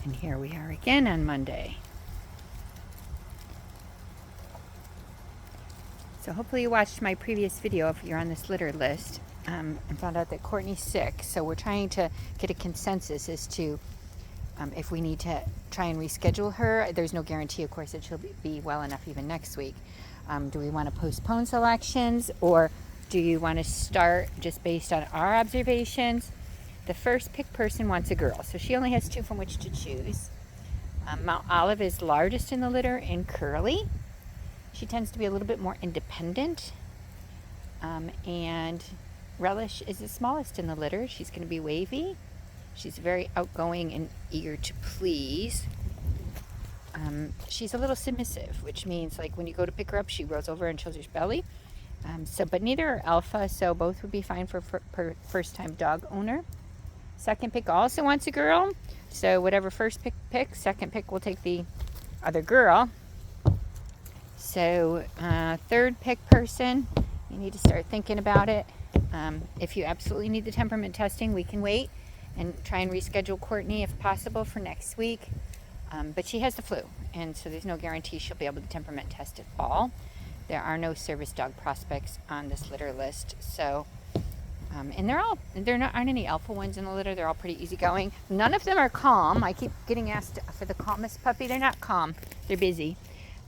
And here we are again on Monday. So hopefully you watched my previous video if you're on this litter list and found out that Courtney's sick. So we're trying to get a consensus as to if we need to try and reschedule her. There's no guarantee, of course, that she'll be well enough even next week. Do we want to postpone selections, or do you want to start just based on our observations? The first pick person wants a girl, so she only has 2 from which to choose. Mount Olive is largest in the litter and curly. She tends to be a little bit more independent. And Relish is the smallest in the litter. She's going to be wavy. She's very outgoing and eager to please. She's a little submissive, which means like when you go to pick her up, she rolls over and shows her belly. But neither are alpha, so both would be fine for first-time dog owner. Second pick also wants a girl, so whatever first pick picks, second pick will take the other girl. So third pick person, you need to start thinking about it. If you absolutely need the temperament testing, we can wait and try and reschedule Courtney if possible for next week. But she has the flu, and so there's no guarantee she'll be able to temperament test at all. There are no service dog prospects on this litter list, so and aren't any alpha ones in the litter. They're all pretty easygoing. None of them are calm. I keep getting asked for the calmest puppy. They're not calm. They're busy.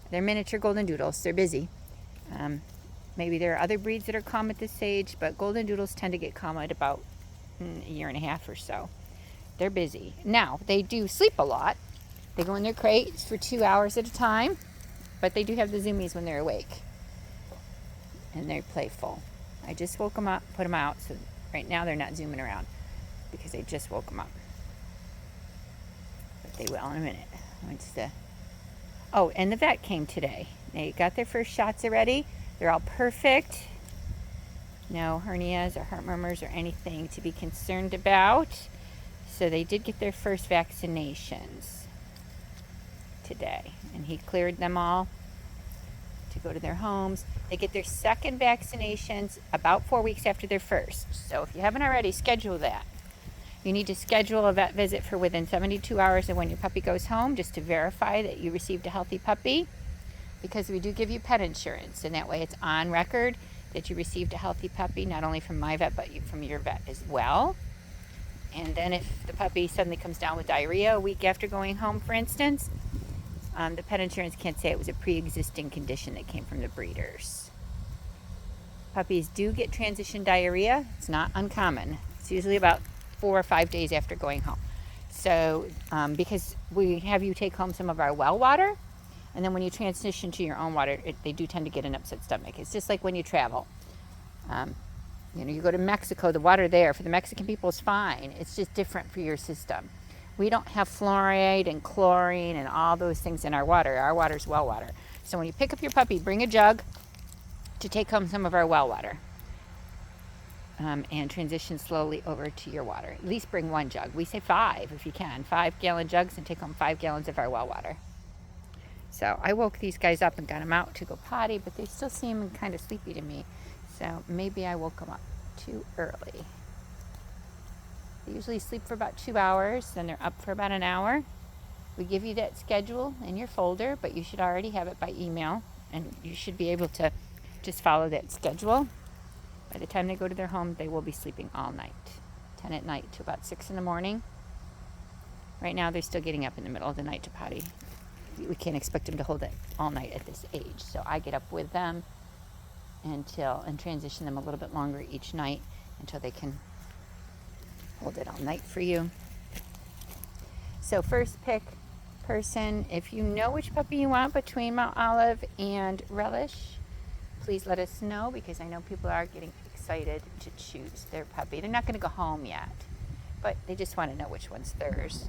They're miniature goldendoodles. They're busy. Maybe there are other breeds that are calm at this age, but goldendoodles tend to get calm at about a year and a half or so. They're busy. Now, they do sleep a lot. They go in their crates for 2 hours at a time, but they do have the zoomies when they're awake. And they're playful. I just woke them up, put them out, so right now they're not zooming around because I just woke them up. But they will in a minute. Oh, and the vet came today. They got their first shots already. They're all perfect. No hernias or heart murmurs or anything to be concerned about. So they did get their first vaccinations today, and he cleared them all to go to their homes. They get their second vaccinations about 4 weeks after their first. So if you haven't already, schedule that. You need to schedule a vet visit for within 72 hours of when your puppy goes home, just to verify that you received a healthy puppy, because we do give you pet insurance, and that way it's on record that you received a healthy puppy, not only from my vet, but from your vet as well. And then if the puppy suddenly comes down with diarrhea a week after going home, for instance, the pet insurance can't say it was a pre-existing condition that came from the breeders. Puppies do get transition diarrhea. It's not uncommon. It's usually about 4 or 5 days after going home. So because we have you take home some of our well water, and then when you transition to your own water, they do tend to get an upset stomach. It's just like when you travel. You go to Mexico, the water there for the Mexican people is fine. It's just different for your system. We don't have fluoride and chlorine and all those things in our water. Our water's well water. So when you pick up your puppy, bring a jug to take home some of our well water. And transition slowly over to your water. At least bring 1 jug. We say 5 if you can. 5-gallon jugs, and take home 5 gallons of our well water. So I woke these guys up and got them out to go potty, but they still seem kind of sleepy to me. So maybe I woke them up too early. They usually sleep for about 2 hours, then they're up for about an hour. We give you that schedule in your folder, but you should already have it by email, and you should be able to just follow that schedule. By the time they go to their home, they will be sleeping all night, 10 at night to about 6 in the morning. Right now, they're still getting up in the middle of the night to potty. We can't expect them to hold it all night at this age, so I get up with them and transition them a little bit longer each night until they can hold it all night for you. So first pick person, if you know which puppy you want between Mount Olive and Relish, please let us know, because I know people are getting excited to choose their puppy. They're not going to go home yet, but they just want to know which one's theirs.